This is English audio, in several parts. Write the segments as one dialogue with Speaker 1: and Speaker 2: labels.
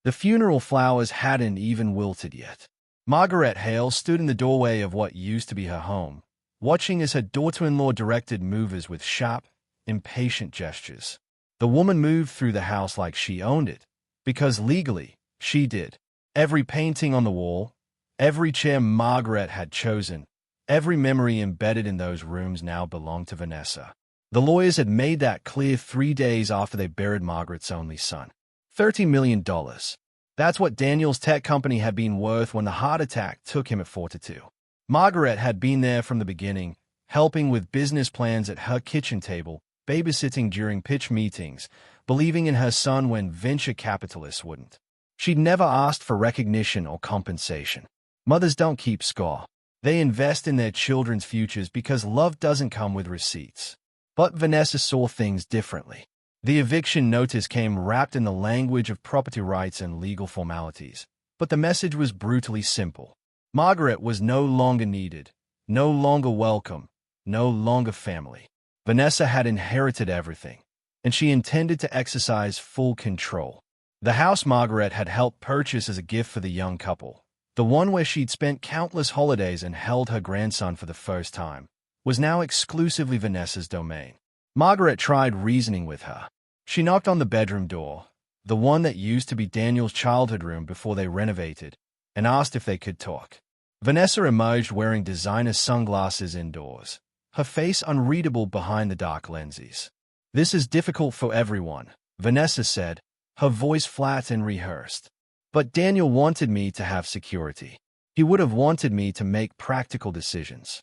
Speaker 1: The funeral flowers hadn't even wilted yet. Margaret Hale stood in the doorway of what used to be her home, watching as her daughter-in-law directed movers with sharp, impatient gestures. The woman moved through the house like she owned it, because legally, she did. Every painting on the wall, every chair Margaret had chosen, every memory embedded in those rooms now belonged to Vanessa. The lawyers had made that clear 3 days after they buried Margaret's only son. $30 million. That's what Daniel's tech company had been worth when the heart attack took him at 42. Margaret had been there from the beginning, helping with business plans at her kitchen table, babysitting during pitch meetings, believing in her son when venture capitalists wouldn't. She'd never asked for recognition or compensation. Mothers don't keep score. They invest in their children's futures because love doesn't come with receipts. But Vanessa saw things differently. The eviction notice came wrapped in the language of property rights and legal formalities, but the message was brutally simple. Margaret was no longer needed, no longer welcome, no longer family. Vanessa had inherited everything, and she intended to exercise full control. The house Margaret had helped purchase as a gift for the young couple, the one where she'd spent countless holidays and held her grandson for the first time, was now exclusively Vanessa's domain. Margaret tried reasoning with her. She knocked on the bedroom door, the one that used to be Daniel's childhood room before they renovated, and asked if they could talk. Vanessa emerged wearing designer sunglasses indoors, her face unreadable behind the dark lenses. "This is difficult for everyone," Vanessa said, her voice flat and rehearsed. "But Daniel wanted me to have security. He would have wanted me to make practical decisions."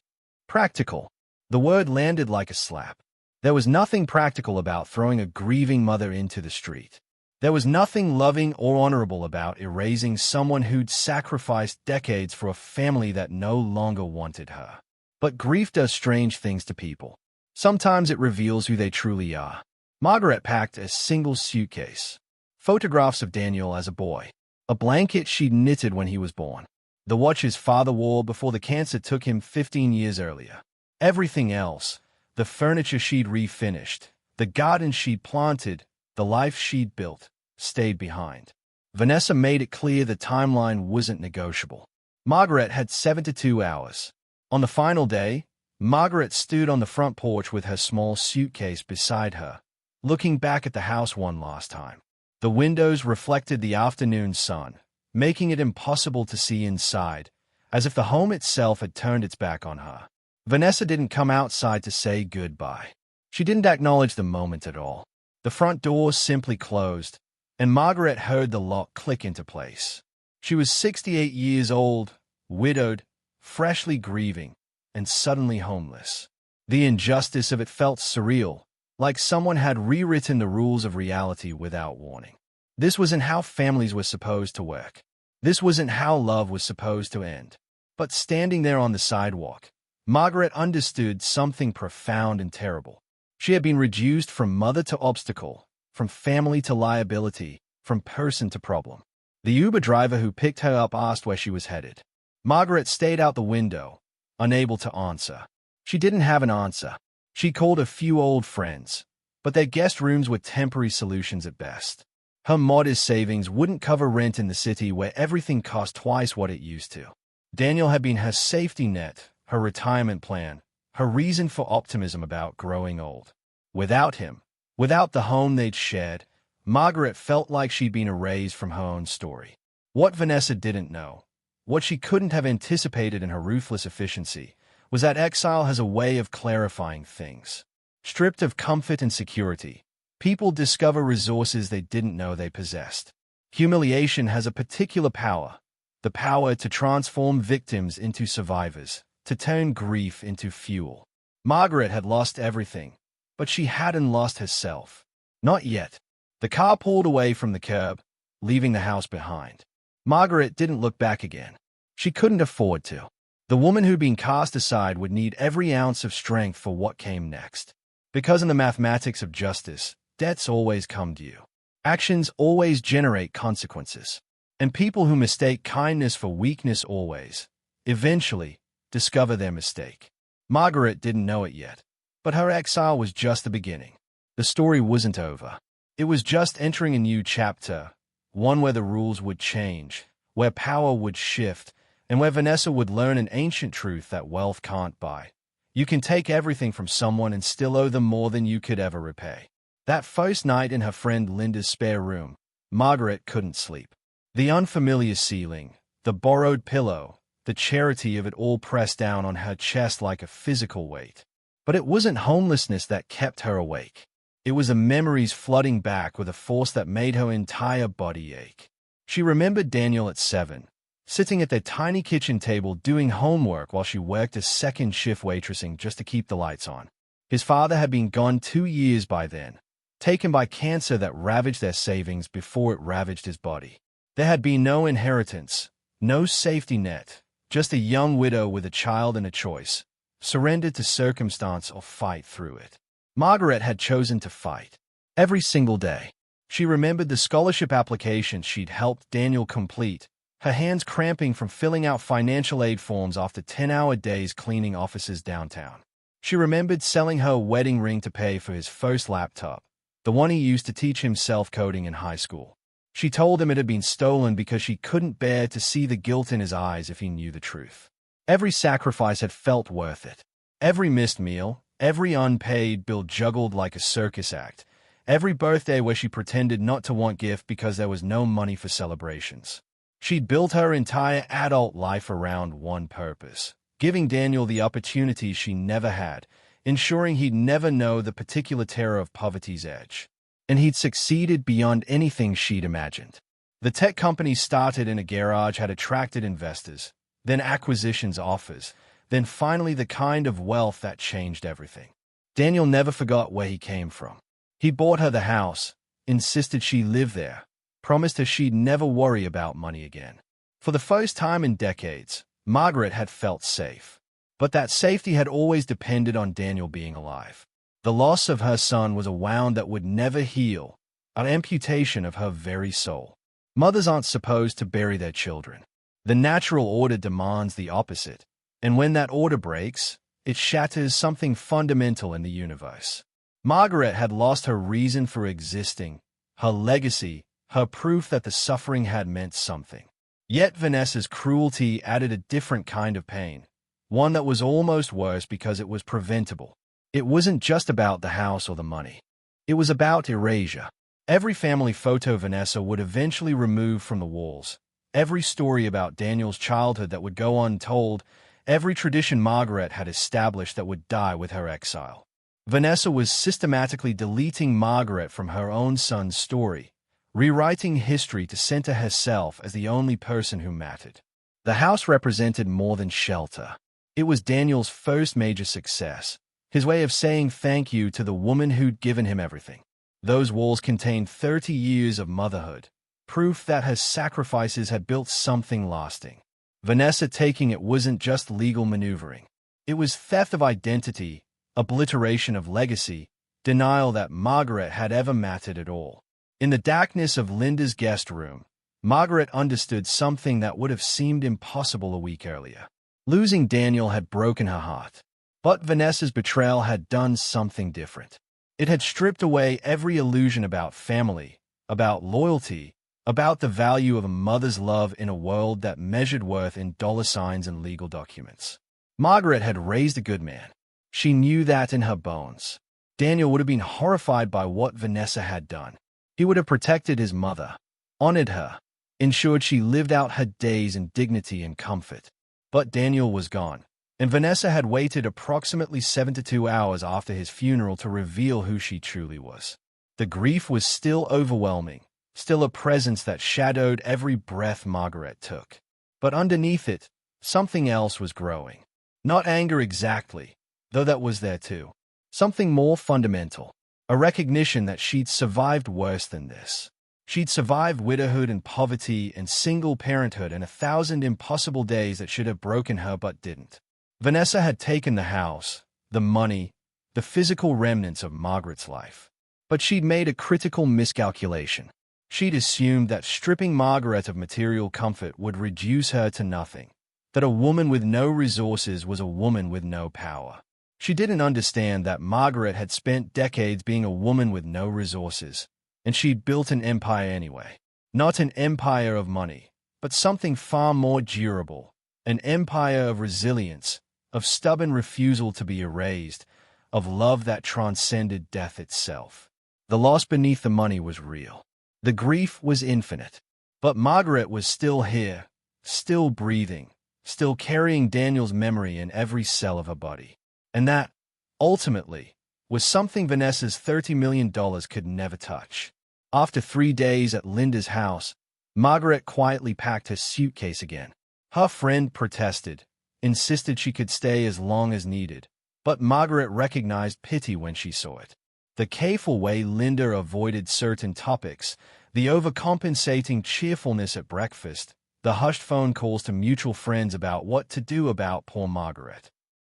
Speaker 1: Practical. The word landed like a slap. There was nothing practical about throwing a grieving mother into the street. There was nothing loving or honorable about erasing someone who'd sacrificed decades for a family that no longer wanted her. But grief does strange things to people. Sometimes it reveals who they truly are. Margaret packed a single suitcase. Photographs of Daniel as a boy. A blanket she'd knitted when he was born. The watch his father wore before the cancer took him 15 years earlier. Everything else, the furniture she'd refinished, the garden she'd planted, the life she'd built, stayed behind. Vanessa made it clear the timeline wasn't negotiable. Margaret had 72 hours. On the final day, Margaret stood on the front porch with her small suitcase beside her, looking back at the house one last time. The windows reflected the afternoon sun, making it impossible to see inside, as if the home itself had turned its back on her. Vanessa didn't come outside to say goodbye. She didn't acknowledge the moment at all. The front door simply closed, and Margaret heard the lock click into place. She was 68 years old, widowed, freshly grieving, and suddenly homeless. The injustice of it felt surreal, like someone had rewritten the rules of reality without warning. This wasn't how families were supposed to work. This wasn't how love was supposed to end. But standing there on the sidewalk, Margaret understood something profound and terrible. She had been reduced from mother to obstacle, from family to liability, from person to problem. The Uber driver who picked her up asked where she was headed. Margaret stayed out the window, unable to answer. She didn't have an answer. She called a few old friends, but their guest rooms were temporary solutions at best. Her modest savings wouldn't cover rent in the city where everything cost twice what it used to. Daniel had been her safety net, her retirement plan, her reason for optimism about growing old. Without him, without the home they'd shared, Margaret felt like she'd been erased from her own story. What Vanessa didn't know, what she couldn't have anticipated in her ruthless efficiency, was that exile has a way of clarifying things. Stripped of comfort and security, people discover resources they didn't know they possessed. Humiliation has a particular power, the power to transform victims into survivors, to turn grief into fuel. Margaret had lost everything, but she hadn't lost herself. Not yet. The car pulled away from the curb, leaving the house behind. Margaret didn't look back again. She couldn't afford to. The woman who'd been cast aside would need every ounce of strength for what came next. Because in the mathematics of justice, debts always come due. Actions always generate consequences. And people who mistake kindness for weakness always, eventually, discover their mistake. Margaret didn't know it yet, but her exile was just the beginning. The story wasn't over. It was just entering a new chapter, one where the rules would change, where power would shift, and where Vanessa would learn an ancient truth that wealth can't buy. You can take everything from someone and still owe them more than you could ever repay. That first night in her friend Linda's spare room, Margaret couldn't sleep. The unfamiliar ceiling, the borrowed pillow, the charity of it all pressed down on her chest like a physical weight. But it wasn't homelessness that kept her awake. It was the memories flooding back with a force that made her entire body ache. She remembered Daniel at 7, sitting at their tiny kitchen table doing homework while she worked as second shift waitressing just to keep the lights on. His father had been gone 2 years by then, taken by cancer that ravaged their savings before it ravaged his body. There had been no inheritance, no safety net, just a young widow with a child and a choice: surrender to circumstance or fight through it. Margaret had chosen to fight. Every single day. She remembered the scholarship applications she'd helped Daniel complete, her hands cramping from filling out financial aid forms after 10-hour days cleaning offices downtown. She remembered selling her wedding ring to pay for his first laptop, the one he used to teach himself coding in high school. She told him it had been stolen because she couldn't bear to see the guilt in his eyes if he knew the truth. Every sacrifice had felt worth it. Every missed meal, every unpaid bill juggled like a circus act, every birthday where she pretended not to want gift because there was no money for celebrations. She'd built her entire adult life around one purpose: giving Daniel the opportunities she never had, ensuring he'd never know the particular terror of poverty's edge. And he'd succeeded beyond anything she'd imagined. The tech company started in a garage had attracted investors, then acquisitions offers, then finally the kind of wealth that changed everything. Daniel never forgot where he came from. He bought her the house, insisted she live there, promised her she'd never worry about money again. For the first time in decades, Margaret had felt safe. But that safety had always depended on Daniel being alive. The loss of her son was a wound that would never heal, an amputation of her very soul. Mothers aren't supposed to bury their children. The natural order demands the opposite, and when that order breaks, it shatters something fundamental in the universe. Margaret had lost her reason for existing, her legacy, her proof that the suffering had meant something. Yet Vanessa's cruelty added a different kind of pain, one that was almost worse because it was preventable. It wasn't just about the house or the money. It was about erasure. Every family photo Vanessa would eventually remove from the walls, every story about Daniel's childhood that would go untold, every tradition Margaret had established that would die with her exile. Vanessa was systematically deleting Margaret from her own son's story, rewriting history to center herself as the only person who mattered. The house represented more than shelter. It was Daniel's first major success, his way of saying thank you to the woman who'd given him everything. Those walls contained 30 years of motherhood, proof that her sacrifices had built something lasting. Vanessa taking it wasn't just legal maneuvering. It was theft of identity, obliteration of legacy, denial that Margaret had ever mattered at all. In the darkness of Linda's guest room, Margaret understood something that would have seemed impossible a week earlier. Losing Daniel had broken her heart. But Vanessa's betrayal had done something different. It had stripped away every illusion about family, about loyalty, about the value of a mother's love in a world that measured worth in dollar signs and legal documents. Margaret had raised a good man. She knew that in her bones. Daniel would have been horrified by what Vanessa had done. He would have protected his mother, honored her, ensured she lived out her days in dignity and comfort. But Daniel was gone, and Vanessa had waited approximately 72 hours after his funeral to reveal who she truly was. The grief was still overwhelming, still a presence that shadowed every breath Margaret took. But underneath it, something else was growing. Not anger exactly, though that was there too. Something more fundamental, a recognition that she'd survived worse than this. She'd survived widowhood and poverty and single parenthood and 1,000 impossible days that should have broken her but didn't. Vanessa had taken the house, the money, the physical remnants of Margaret's life. But she'd made a critical miscalculation. She'd assumed that stripping Margaret of material comfort would reduce her to nothing, that a woman with no resources was a woman with no power. She didn't understand that Margaret had spent decades being a woman with no resources, and she'd built an empire anyway. Not an empire of money, but something far more durable. An empire of resilience, of stubborn refusal to be erased, of love that transcended death itself. The loss beneath the money was real. The grief was infinite. But Margaret was still here, still breathing, still carrying Daniel's memory in every cell of her body. And that, ultimately, was something Vanessa's $30 million could never touch. After 3 days at Linda's house, Margaret quietly packed her suitcase again. Her friend protested, insisted she could stay as long as needed, but Margaret recognized pity when she saw it. The careful way Linda avoided certain topics, the overcompensating cheerfulness at breakfast, the hushed phone calls to mutual friends about what to do about poor Margaret.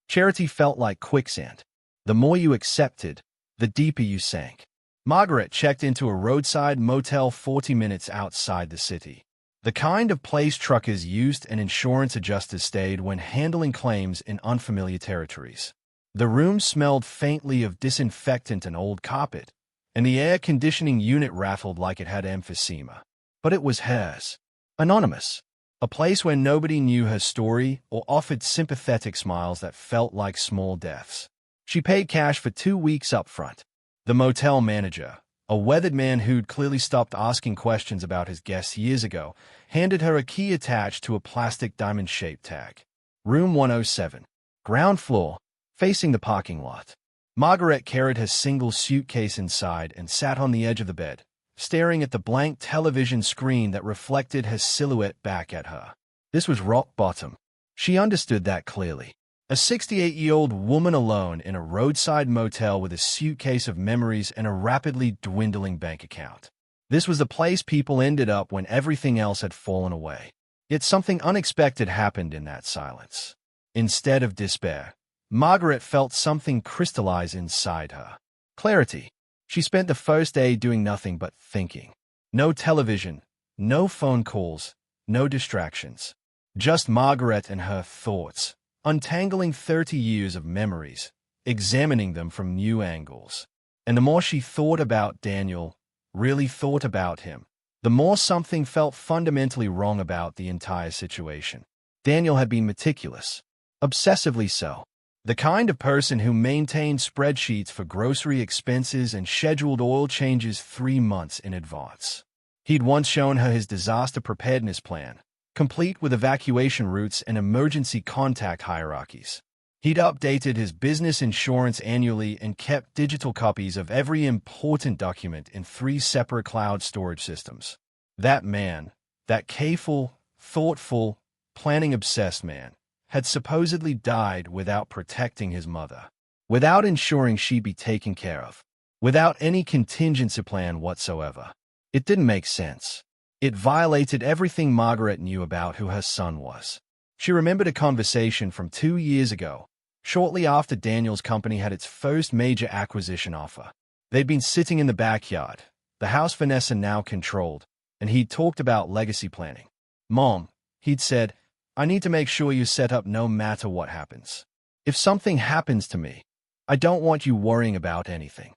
Speaker 1: Charity felt like quicksand. The more you accepted, the deeper you sank. Margaret checked into a roadside motel 40 minutes outside the city. The kind of place truckers used and insurance adjusters stayed when handling claims in unfamiliar territories. The room smelled faintly of disinfectant and old carpet, and the air conditioning unit rattled like it had emphysema. But it was hers. Anonymous. A place where nobody knew her story or offered sympathetic smiles that felt like small deaths. She paid cash for 2 weeks up front. The motel manager, a weathered man who'd clearly stopped asking questions about his guests years ago, handed her a key attached to a plastic diamond-shaped tag. Room 107. Ground floor, facing the parking lot. Margaret carried her single suitcase inside and sat on the edge of the bed, staring at the blank television screen that reflected her silhouette back at her. This was rock bottom. She understood that clearly. A 68-year-old woman alone in a roadside motel with a suitcase of memories and a rapidly dwindling bank account. This was the place people ended up when everything else had fallen away. Yet something unexpected happened in that silence. Instead of despair, Margaret felt something crystallize inside her. Clarity. She spent the first day doing nothing but thinking. No television, no phone calls, no distractions. Just Margaret and her thoughts, untangling 30 years of memories, examining them from new angles. And the more she thought about Daniel, really thought about him, the more something felt fundamentally wrong about the entire situation. Daniel had been meticulous, obsessively so. The kind of person who maintained spreadsheets for grocery expenses and scheduled oil changes 3 months in advance. He'd once shown her his disaster preparedness plan, complete with evacuation routes and emergency contact hierarchies. He'd updated his business insurance annually and kept digital copies of every important document in 3 separate cloud storage systems. That man, that careful, thoughtful, planning-obsessed man, had supposedly died without protecting his mother, without ensuring she'd be taken care of, without any contingency plan whatsoever. It didn't make sense. It violated everything Margaret knew about who her son was. She remembered a conversation from 2 years ago, shortly after Daniel's company had its first major acquisition offer. They'd been sitting in the backyard, the house Vanessa now controlled, and he'd talked about legacy planning. "Mom," he'd said, "I need to make sure you're set up no matter what happens. If something happens to me, I don't want you worrying about anything."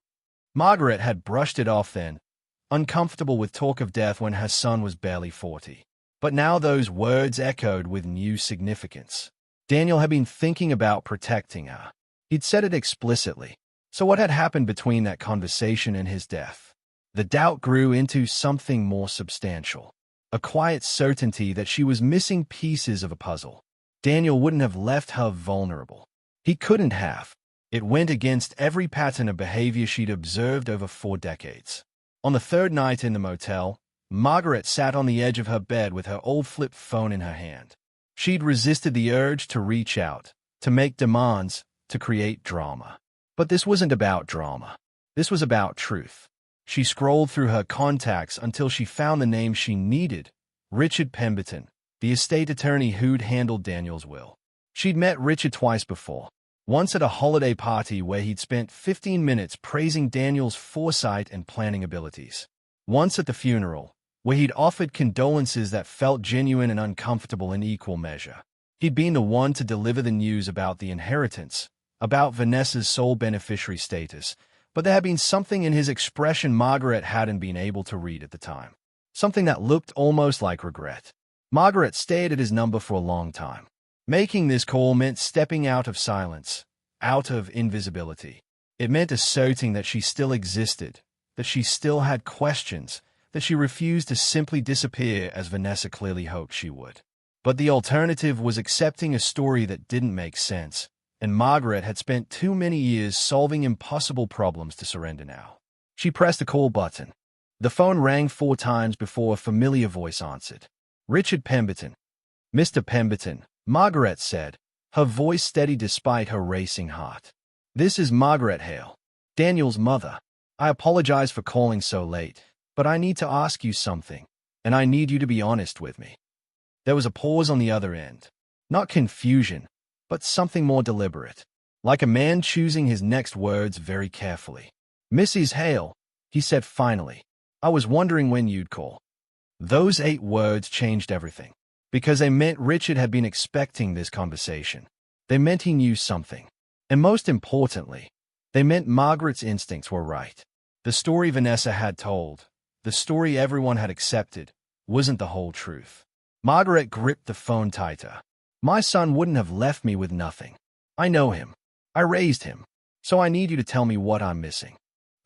Speaker 1: Margaret had brushed it off then, uncomfortable with talk of death when her son was barely 40. But now those words echoed with new significance. Daniel had been thinking about protecting her. He'd said it explicitly. So what had happened between that conversation and his death? The doubt grew into something more substantial. A quiet certainty that she was missing pieces of a puzzle. Daniel wouldn't have left her vulnerable. He couldn't have. It went against every pattern of behavior she'd observed over 4 decades. On the 3rd night in the motel, Margaret sat on the edge of her bed with her old flip phone in her hand. She'd resisted the urge to reach out, to make demands, to create drama. But this wasn't about drama. This was about truth. She scrolled through her contacts until she found the name she needed, Richard Pemberton, the estate attorney who'd handled Daniel's will. She'd met Richard twice before, once at a holiday party where he'd spent 15 minutes praising Daniel's foresight and planning abilities. Once at the funeral, where he'd offered condolences that felt genuine and uncomfortable in equal measure. He'd been the one to deliver the news about the inheritance, about Vanessa's sole beneficiary status, but there had been something in his expression Margaret hadn't been able to read at the time. something that looked almost like regret. Margaret stared at his number for a long time. Making this call meant stepping out of silence, out of invisibility. It meant asserting that she still existed, that she still had questions, that she refused to simply disappear as Vanessa clearly hoped she would. But the alternative was accepting a story that didn't make sense, and Margaret had spent too many years solving impossible problems to surrender now. She pressed the call button. The phone rang 4 times before a familiar voice answered. Richard Pemberton. Mr. Pemberton, Margaret said, her voice steady despite her racing heart. This is Margaret Hale, Daniel's mother. I apologize for calling so late, but I need to ask you something, and I need you to be honest with me. There was a pause on the other end. Not confusion, but something more deliberate, like a man choosing his next words very carefully. Mrs. Hale, he said finally, I was wondering when you'd call. Those 8 words changed everything, because they meant Richard had been expecting this conversation. They meant he knew something. And most importantly, they meant Margaret's instincts were right. The story Vanessa had told, the story everyone had accepted, wasn't the whole truth. Margaret gripped the phone tighter. My son wouldn't have left me with nothing. I know him. I raised him. So I need you to tell me what I'm missing.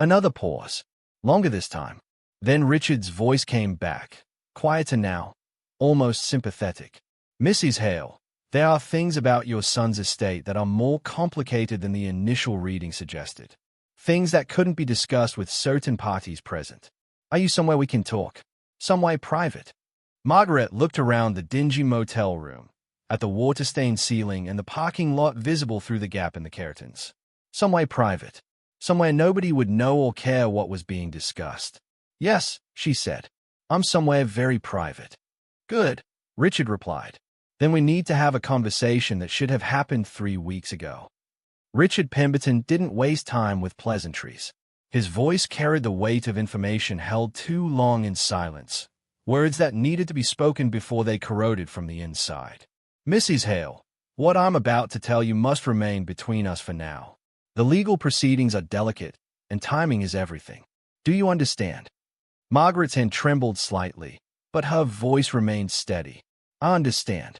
Speaker 1: Another pause. Longer this time. Then Richard's voice came back, quieter now, almost sympathetic. Mrs. Hale, there are things about your son's estate that are more complicated than the initial reading suggested. Things that couldn't be discussed with certain parties present. Are you somewhere we can talk? Somewhere private? Margaret looked around the dingy motel room, at the water-stained ceiling and the parking lot visible through the gap in the curtains. Somewhere private. Somewhere nobody would know or care what was being discussed. Yes, she said. I'm somewhere very private. Good, Richard replied. Then we need to have a conversation that should have happened 3 weeks ago. Richard Pemberton didn't waste time with pleasantries. His voice carried the weight of information held too long in silence, words that needed to be spoken before they corroded from the inside. Mrs. Hale, what I'm about to tell you must remain between us for now. The legal proceedings are delicate, and timing is everything. Do you understand? Margaret's hand trembled slightly, but her voice remained steady. I understand.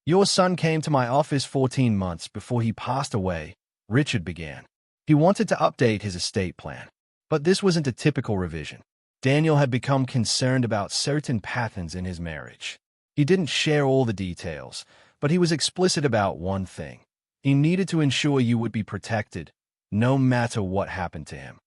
Speaker 1: Your son came to my office 14 months before he passed away, Richard began. He wanted to update his estate plan. But this wasn't a typical revision. Daniel had become concerned about certain patterns in his marriage. He didn't share all the details, but he was explicit about one thing. He needed to ensure you would be protected, no matter what happened to him.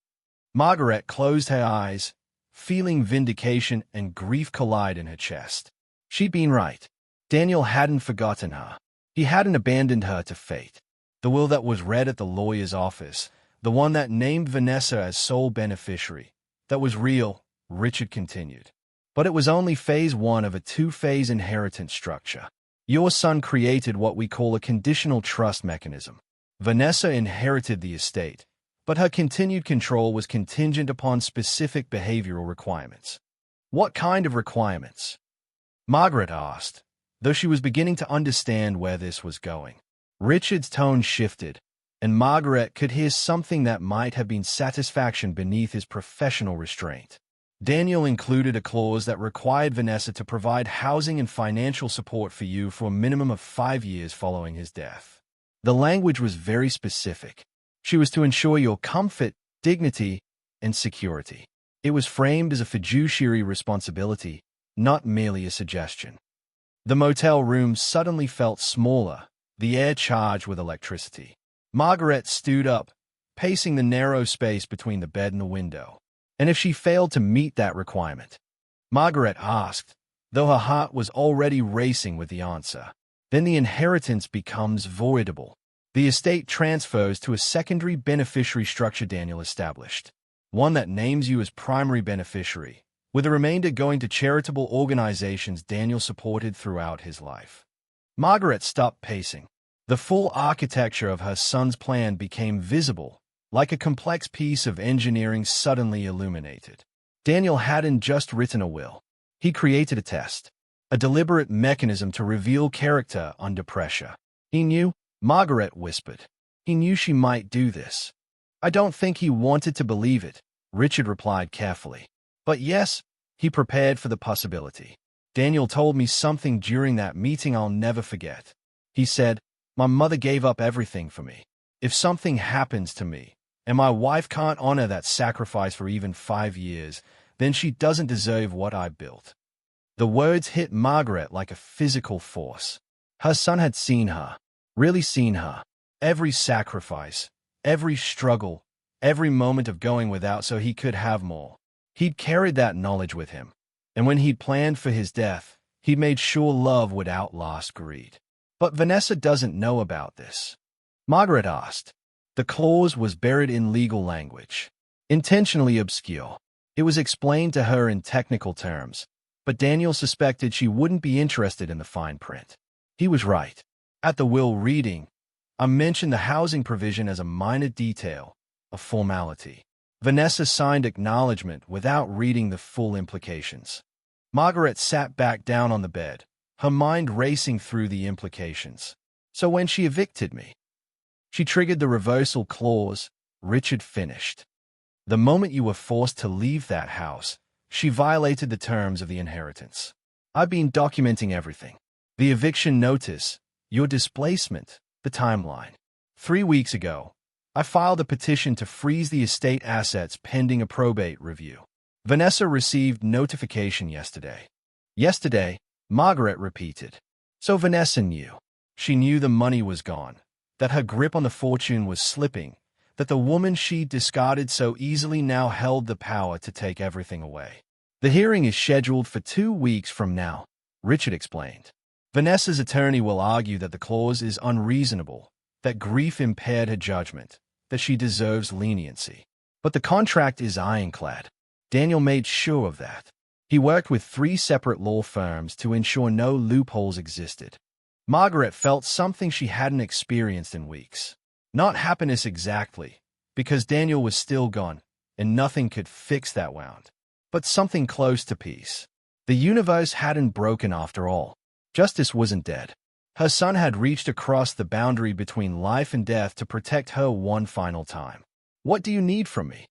Speaker 1: Margaret closed her eyes, feeling vindication and grief collide in her chest. She'd been right. Daniel hadn't forgotten her. He hadn't abandoned her to fate. The will that was read at the lawyer's office, the one that named Vanessa as sole beneficiary, that was real, Richard continued. But it was only phase 1 of a 2-phase inheritance structure. Your son created what we call a conditional trust mechanism. Vanessa inherited the estate, but her continued control was contingent upon specific behavioral requirements. What kind of requirements? Margaret asked, though she was beginning to understand where this was going. Richard's tone shifted, and Margaret could hear something that might have been satisfaction beneath his professional restraint. Daniel included a clause that required Vanessa to provide housing and financial support for you for a minimum of 5 years following his death. The language was very specific. She was to ensure your comfort, dignity, and security. It was framed as a fiduciary responsibility, not merely a suggestion. The motel room suddenly felt smaller, the air charged with electricity. Margaret stood up, pacing the narrow space between the bed and the window. And if she failed to meet that requirement? Margaret asked, though her heart was already racing with the answer. Then the inheritance becomes voidable. The estate transfers to a secondary beneficiary structure Daniel established, one that names you as primary beneficiary, with the remainder going to charitable organizations Daniel supported throughout his life. Margaret stopped pacing. The full architecture of her son's plan became visible, like a complex piece of engineering suddenly illuminated. Daniel hadn't just written a will. He created a test, a deliberate mechanism to reveal character under pressure. He knew, Margaret whispered. He knew she might do this. I don't think he wanted to believe it, Richard replied carefully. But yes, He prepared for the possibility. Daniel told me something during that meeting I'll never forget. He said, "My mother gave up everything for me. If something happens to me, and my wife can't honor that sacrifice for even 5 years, then she doesn't deserve what I built." The words hit Margaret like a physical force. Her son had seen her, really seen her, every sacrifice, every struggle, every moment of going without so he could have more. He'd carried that knowledge with him, and when he'd planned for his death, he'd made sure love would outlast greed. But Vanessa doesn't know about this. Margaret asked. The clause was buried in legal language, intentionally obscure. It was explained to her in technical terms, but Daniel suspected she wouldn't be interested in the fine print. He was right. At the will reading, I mentioned the housing provision as a minor detail, a formality. Vanessa signed acknowledgement without reading the full implications. Margaret sat back down on the bed, her mind racing through the implications. So when she evicted me, she triggered the reversal clause. Richard finished. The moment you were forced to leave that house, she violated the terms of the inheritance. I've been documenting everything. The eviction notice, your displacement, the timeline. 3 weeks ago, I filed a petition to freeze the estate assets pending a probate review. Vanessa received notification yesterday. Yesterday, Margaret repeated. So Vanessa knew. She knew the money was gone, that her grip on the fortune was slipping, that the woman she discarded so easily now held the power to take everything away. The hearing is scheduled for 2 weeks from now, Richard explained. Vanessa's attorney will argue that the clause is unreasonable, that grief impaired her judgment, that she deserves leniency. But the contract is ironclad. Daniel made sure of that. He worked with 3 separate law firms to ensure no loopholes existed. Margaret felt something she hadn't experienced in weeks. Not happiness exactly, because Daniel was still gone, and nothing could fix that wound. But something close to peace. The universe hadn't broken after all. Justice wasn't dead. Her son had reached across the boundary between life and death to protect her one final time. What do you need from me?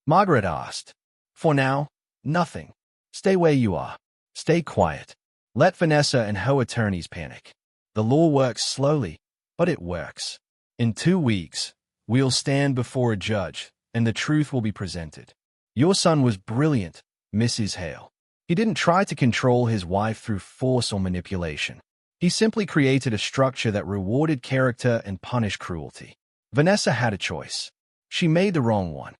Speaker 1: Margaret asked. For now, nothing. Stay where you are. Stay quiet. Let Vanessa and her attorneys panic. The law works slowly, but it works. In 2 weeks, we'll stand before a judge, and the truth will be presented. Your son was brilliant, Mrs. Hale. He didn't try to control his wife through force or manipulation. He simply created a structure that rewarded character and punished cruelty. Vanessa had a choice. She made the wrong one.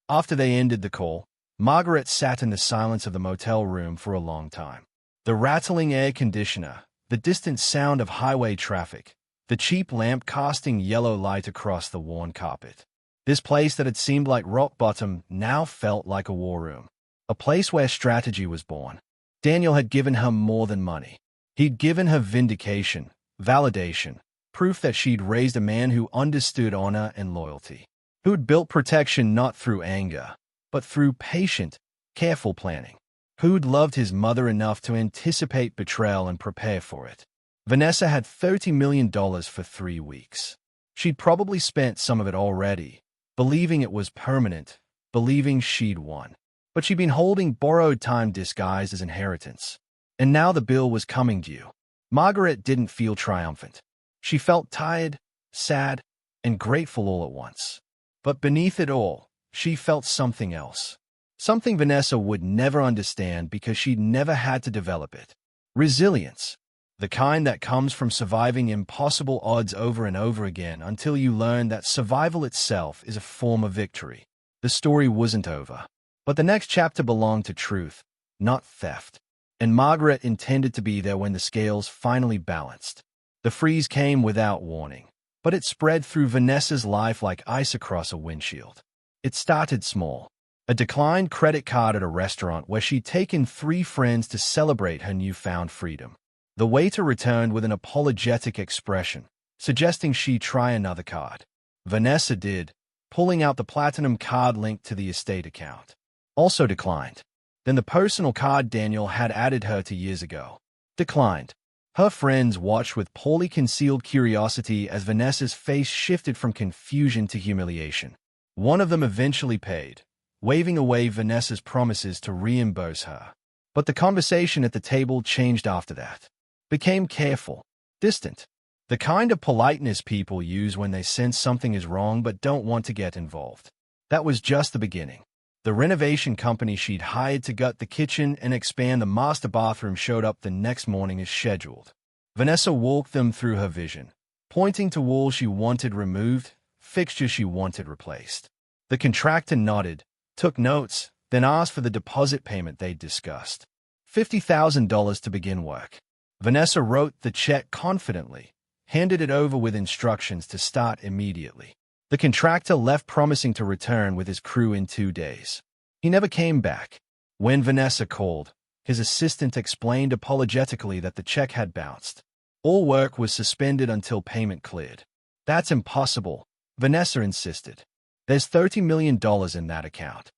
Speaker 1: After they ended the call, Margaret sat in the silence of the motel room for a long time. The rattling air conditioner, the distant sound of highway traffic, the cheap lamp casting yellow light across the worn carpet. This place that had seemed like rock bottom now felt like a war room. A place where strategy was born. Daniel had given her more than money. He'd given her vindication, validation, proof that she'd raised a man who understood honor and loyalty, who'd built protection not through anger, but through patient, careful planning, who'd loved his mother enough to anticipate betrayal and prepare for it. Vanessa had $30 million for 3 weeks. She'd probably spent some of it already, believing it was permanent, believing she'd won. But she'd been holding borrowed time disguised as inheritance. And now the bill was coming due. Margaret didn't feel triumphant. She felt tired, sad, and grateful all at once. But beneath it all, she felt something else. Something Vanessa would never understand because she'd never had to develop it. Resilience. The kind that comes from surviving impossible odds over and over again until you learn that survival itself is a form of victory. The story wasn't over. But the next chapter belonged to truth, not theft. And Margaret intended to be there when the scales finally balanced. The freeze came without warning, but it spread through Vanessa's life like ice across a windshield. It started small. A declined credit card at a restaurant where she'd taken 3 friends to celebrate her newfound freedom. The waiter returned with an apologetic expression, suggesting she try another card. Vanessa did, pulling out the platinum card linked to the estate account. Also declined. Then the personal card Daniel had added her to years ago. Declined. Her friends watched with poorly concealed curiosity as Vanessa's face shifted from confusion to humiliation. One of them eventually paid. waving away Vanessa's promises to reimburse her. But the conversation at the table changed after that. Became careful, distant. The kind of politeness people use when they sense something is wrong but don't want to get involved. That was just the beginning. The renovation company she'd hired to gut the kitchen and expand the master bathroom showed up the next morning as scheduled. Vanessa walked them through her vision, pointing to walls she wanted removed, fixtures she wanted replaced. The contractor nodded, took notes, then asked for the deposit payment they'd discussed. $50,000 to begin work. Vanessa wrote the check confidently, handed it over with instructions to start immediately. The contractor left promising to return with his crew in 2 days. He never came back. When Vanessa called, his assistant explained apologetically that the check had bounced. All work was suspended until payment cleared. That's impossible, Vanessa insisted. There's $30 million in that account.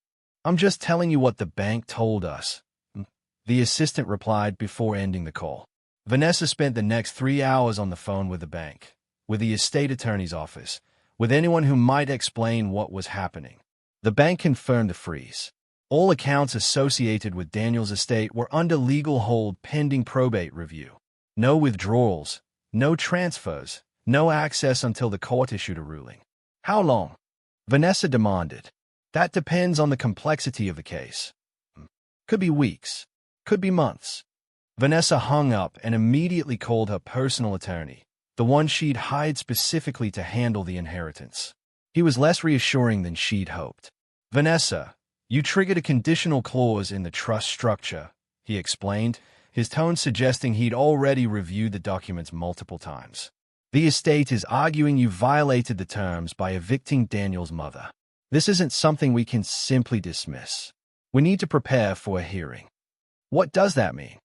Speaker 1: I'm just telling you what the bank told us, the assistant replied before ending the call. Vanessa spent the next 3 hours on the phone with the bank, with the estate attorney's office, with anyone who might explain what was happening. The bank confirmed the freeze. All accounts associated with Daniel's estate were under legal hold pending probate review. No withdrawals, no transfers, no access until the court issued a ruling. How long? Vanessa demanded. That depends on the complexity of the case. Could be weeks. Could be months. Vanessa hung up and immediately called her personal attorney, the one she'd hired specifically to handle the inheritance. He was less reassuring than she'd hoped. Vanessa, you triggered a conditional clause in the trust structure, he explained, his tone suggesting he'd already reviewed the documents multiple times. The estate is arguing you violated the terms by evicting Daniel's mother. This isn't something we can simply dismiss. We need to prepare for a hearing. What does that mean?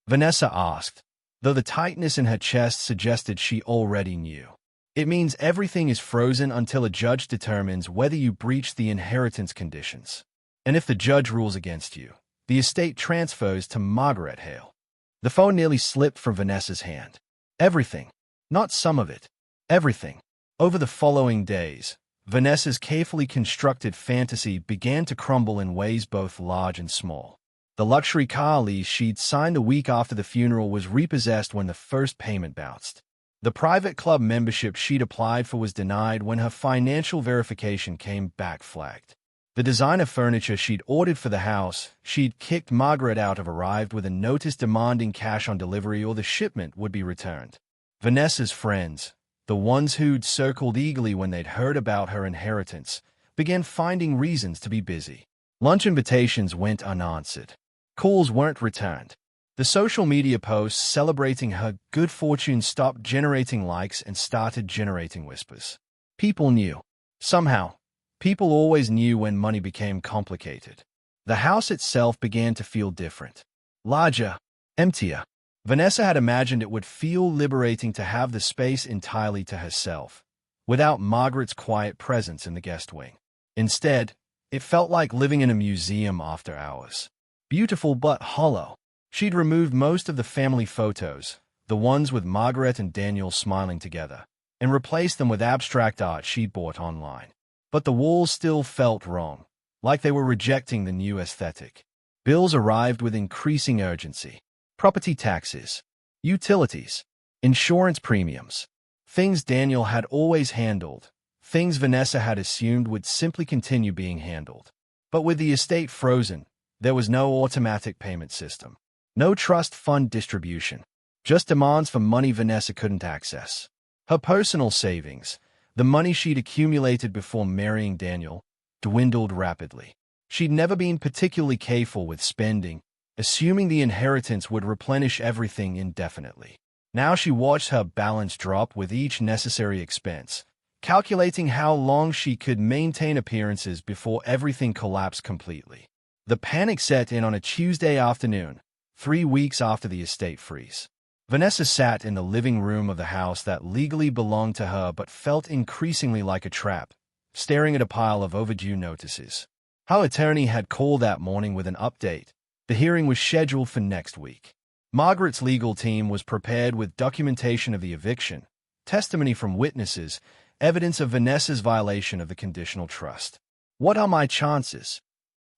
Speaker 1: Vanessa asked, though the tightness in her chest suggested she already knew. It means everything is frozen until a judge determines whether you breached the inheritance conditions. And if the judge rules against you, the estate transfers to Margaret Hale. The phone nearly slipped from Vanessa's hand. Everything. Not some of it. Everything. Over the following days, Vanessa's carefully constructed fantasy began to crumble in ways both large and small. The luxury car lease she'd signed a week after the funeral was repossessed when the first payment bounced. The private club membership she'd applied for was denied when her financial verification came back flagged. The designer furniture she'd ordered for the house she'd kicked Margaret out of arrived with a notice demanding cash on delivery or the shipment would be returned. Vanessa's friends, the ones who'd circled eagerly when they'd heard about her inheritance, began finding reasons to be busy. Lunch invitations went unanswered. Calls weren't returned. The social media posts celebrating her good fortune stopped generating likes and started generating whispers. People knew. Somehow, people always knew when money became complicated. The house itself began to feel different. Larger, emptier. Vanessa had imagined it would feel liberating to have the space entirely to herself, without Margaret's quiet presence in the guest wing. Instead, it felt like living in a museum after hours. Beautiful but hollow. She'd removed most of the family photos, the ones with Margaret and Daniel smiling together, and replaced them with abstract art she'd bought online. But the walls still felt wrong, like they were rejecting the new aesthetic. Bills arrived with increasing urgency. Property taxes, utilities, insurance premiums. Things Daniel had always handled, things Vanessa had assumed would simply continue being handled. But with the estate frozen, there was no automatic payment system. No trust fund distribution. Just demands for money Vanessa couldn't access. Her personal savings, the money she'd accumulated before marrying Daniel, dwindled rapidly. She'd never been particularly careful with spending, assuming the inheritance would replenish everything indefinitely. Now she watched her balance drop with each necessary expense, calculating how long she could maintain appearances before everything collapsed completely. The panic set in on a Tuesday afternoon, 3 weeks after the estate freeze. Vanessa sat in the living room of the house that legally belonged to her but felt increasingly like a trap, staring at a pile of overdue notices. Her attorney had called that morning with an update. The hearing was scheduled for next week. Margaret's legal team was prepared with documentation of the eviction, testimony from witnesses, evidence of Vanessa's violation of the conditional trust. What are my chances?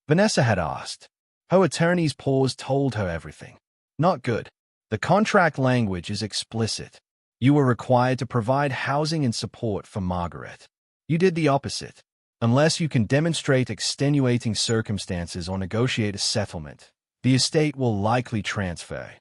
Speaker 1: Vanessa had asked. Her attorney's pause told her everything. Not good. The contract language is explicit. You were required to provide housing and support for Margaret. You did the opposite. Unless you can demonstrate extenuating circumstances or negotiate a settlement, the estate will likely transfer.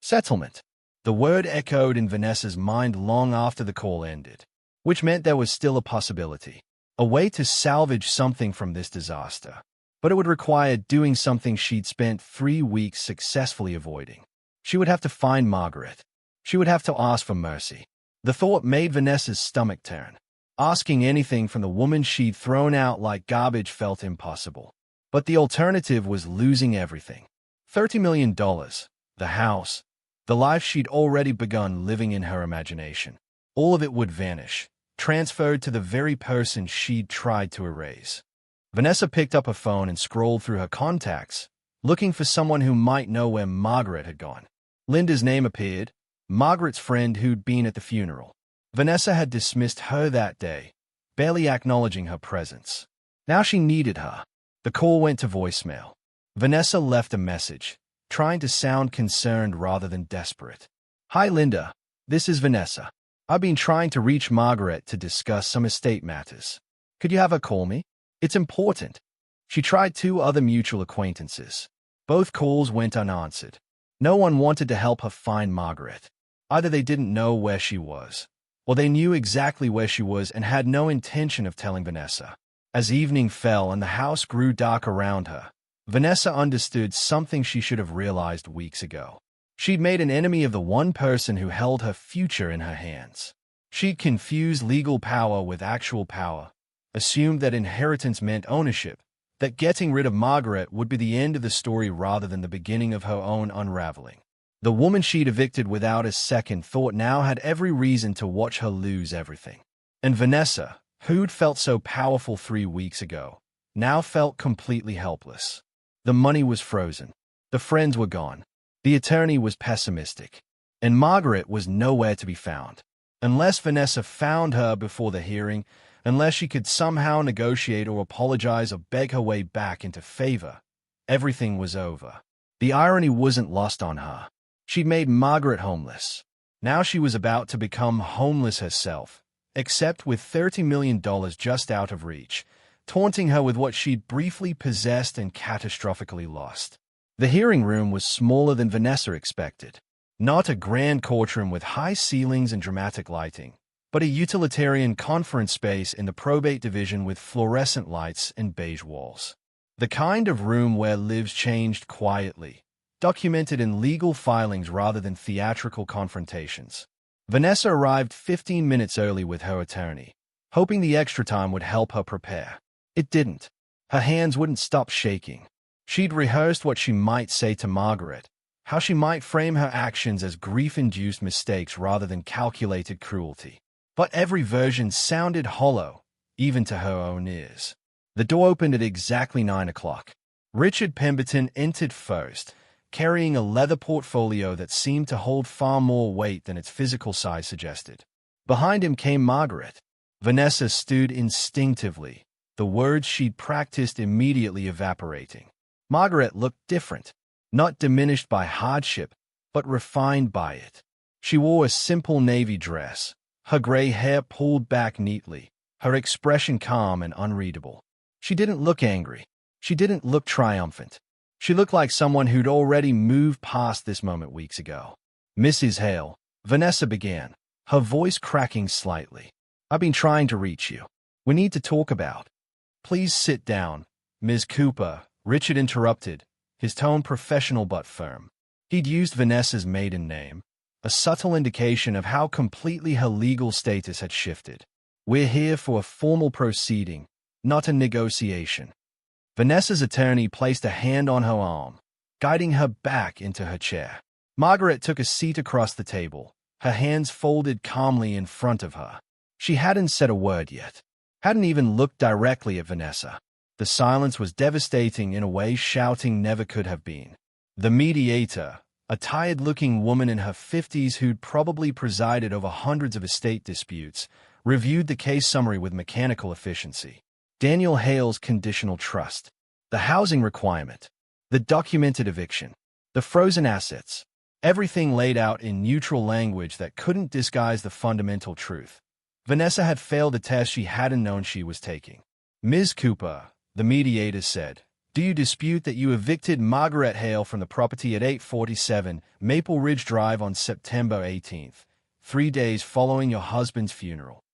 Speaker 1: Settlement. The word echoed in Vanessa's mind long after the call ended, which meant there was still a possibility, a way to salvage something from this disaster. But it would require doing something she'd spent 3 weeks successfully avoiding. She would have to find Margaret. She would have to ask for mercy. The thought made Vanessa's stomach turn. Asking anything from the woman she'd thrown out like garbage felt impossible. But the alternative was losing everything. $30 million, the house, the life she'd already begun living in her imagination. All of it would vanish, transferred to the very person she'd tried to erase. Vanessa picked up her phone and scrolled through her contacts, looking for someone who might know where Margaret had gone. Linda's name appeared, Margaret's friend who'd been at the funeral. Vanessa had dismissed her that day, barely acknowledging her presence. Now she needed her. The call went to voicemail. Vanessa left a message, trying to sound concerned rather than desperate. Hi, Linda. This is Vanessa. I've been trying to reach Margaret to discuss some estate matters. Could you have her call me? It's important. She tried 2 other mutual acquaintances. Both calls went unanswered. No one wanted to help her find Margaret. Either they didn't know where she was, or they knew exactly where she was and had no intention of telling Vanessa. As evening fell and the house grew dark around her, Vanessa understood something she should have realized weeks ago. She'd made an enemy of the one person who held her future in her hands. She'd confused legal power with actual power, assumed that inheritance meant ownership, that getting rid of Margaret would be the end of the story rather than the beginning of her own unraveling. The woman she'd evicted without a second thought now had every reason to watch her lose everything. And Vanessa, who'd felt so powerful 3 weeks ago, now felt completely helpless. The money was frozen. The friends were gone. The attorney was pessimistic. And Margaret was nowhere to be found. Unless Vanessa found her before the hearing, unless she could somehow negotiate or apologize or beg her way back into favor, everything was over. The irony wasn't lost on her. She'd made Margaret homeless. Now she was about to become homeless herself, except with $30 million just out of reach, taunting her with what she'd briefly possessed and catastrophically lost. The hearing room was smaller than Vanessa expected. Not a grand courtroom with high ceilings and dramatic lighting, but a utilitarian conference space in the probate division with fluorescent lights and beige walls. The kind of room where lives changed quietly, documented in legal filings rather than theatrical confrontations. Vanessa arrived 15 minutes early with her attorney, hoping the extra time would help her prepare. It didn't. Her hands wouldn't stop shaking. She'd rehearsed what she might say to Margaret, how she might frame her actions as grief-induced mistakes rather than calculated cruelty. But every version sounded hollow, even to her own ears. The door opened at exactly 9 o'clock. Richard Pemberton entered first, carrying a leather portfolio that seemed to hold far more weight than its physical size suggested. Behind him came Margaret. Vanessa stood instinctively, the words she'd practiced immediately evaporating. Margaret looked different, not diminished by hardship, but refined by it. She wore a simple navy dress, her gray hair pulled back neatly, her expression calm and unreadable. She didn't look angry. She didn't look triumphant. She looked like someone who'd already moved past this moment weeks ago. Mrs. Hale, Vanessa began, her voice cracking slightly. I've been trying to reach you. We need to talk about. Please sit down, Ms. Cooper, Richard interrupted, his tone professional but firm. He'd used Vanessa's maiden name, a subtle indication of how completely her legal status had shifted. We're here for a formal proceeding, not a negotiation. Vanessa's attorney placed a hand on her arm, guiding her back into her chair. Margaret took a seat across the table, her hands folded calmly in front of her. She hadn't said a word yet, hadn't even looked directly at Vanessa. The silence was devastating in a way shouting never could have been. The mediator, a tired-looking woman in her 50s who'd probably presided over hundreds of estate disputes, reviewed the case summary with mechanical efficiency. Daniel Hale's conditional trust. The housing requirement, the documented eviction, the frozen assets, everything laid out in neutral language that couldn't disguise the fundamental truth. Vanessa had failed a test she hadn't known she was taking. Ms. Cooper, the mediator said, do you dispute that you evicted Margaret Hale from the property at 847 Maple Ridge Drive on September 18th, 3 days following your husband's funeral?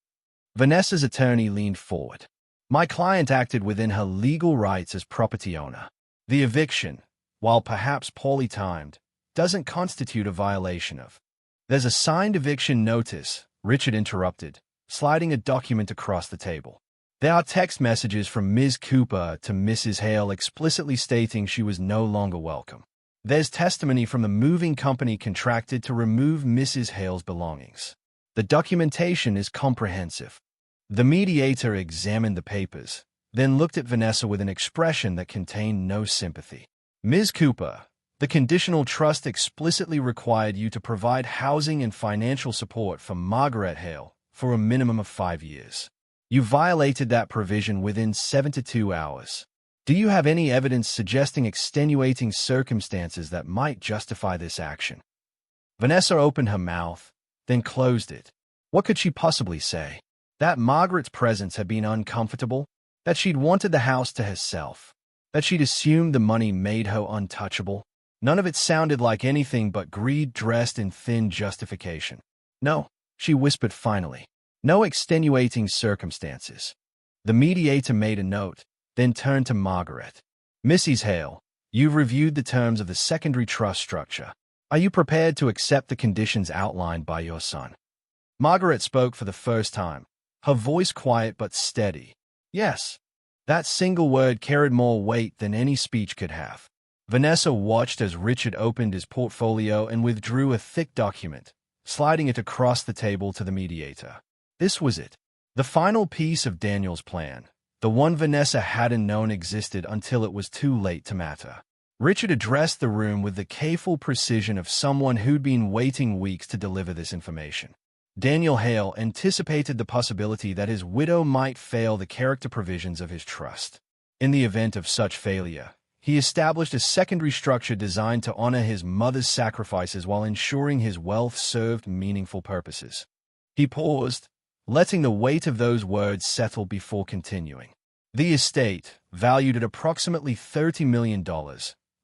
Speaker 1: Vanessa's attorney leaned forward. My client acted within her legal rights as property owner. The eviction, while perhaps poorly timed, doesn't constitute a violation of. There's a signed eviction notice, Richard interrupted, sliding a document across the table. There are text messages from Ms. Cooper to Mrs. Hale explicitly stating she was no longer welcome. There's testimony from the moving company contracted to remove Mrs. Hale's belongings. The documentation is comprehensive. The mediator examined the papers, then looked at Vanessa with an expression that contained no sympathy. Ms. Cooper, the conditional trust explicitly required you to provide housing and financial support for Margaret Hale for a minimum of 5 years. You violated that provision within 72 hours. Do you have any evidence suggesting extenuating circumstances that might justify this action? Vanessa opened her mouth, then closed it. What could she possibly say? That Margaret's presence had been uncomfortable, that she'd wanted the house to herself, that she'd assumed the money made her untouchable. None of it sounded like anything but greed dressed in thin justification. No, she whispered finally. No extenuating circumstances. The mediator made a note, then turned to Margaret. Mrs. Hale, you've reviewed the terms of the secondary trust structure. Are you prepared to accept the conditions outlined by your son? Margaret spoke for the first time, her voice quiet but steady. Yes. That single word carried more weight than any speech could have. Vanessa watched as Richard opened his portfolio and withdrew a thick document, sliding it across the table to the mediator. This was it. The final piece of Daniel's plan, the one Vanessa hadn't known existed until it was too late to matter. Richard addressed the room with the careful precision of someone who'd been waiting weeks to deliver this information. Daniel Hale anticipated the possibility that his widow might fail the character provisions of his trust. In the event of such failure, he established a secondary structure designed to honor his mother's sacrifices while ensuring his wealth served meaningful purposes. He paused, letting the weight of those words settle before continuing. The estate, valued at approximately $30 million,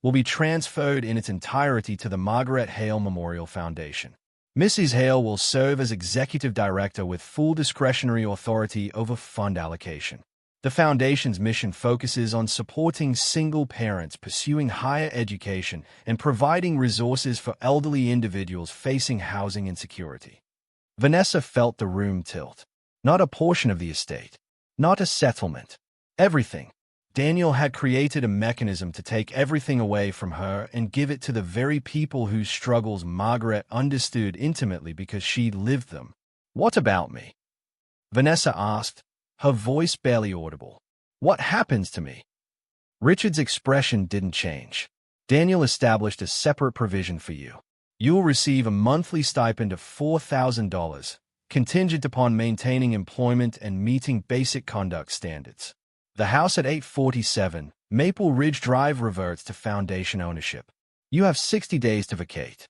Speaker 1: will be transferred in its entirety to the Margaret Hale Memorial Foundation. Mrs. Hale will serve as executive director with full discretionary authority over fund allocation. The foundation's mission focuses on supporting single parents pursuing higher education and providing resources for elderly individuals facing housing insecurity. Vanessa felt the room tilt. Not a portion of the estate. Not a settlement. Everything. Daniel had created a mechanism to take everything away from her and give it to the very people whose struggles Margaret understood intimately because she lived them. What about me? Vanessa asked, her voice barely audible. What happens to me? Richard's expression didn't change. Daniel established a separate provision for you. You'll receive a monthly stipend of $4,000, contingent upon maintaining employment and meeting basic conduct standards. The house at 847 Maple Ridge Drive reverts to foundation ownership. You have 60 days to vacate.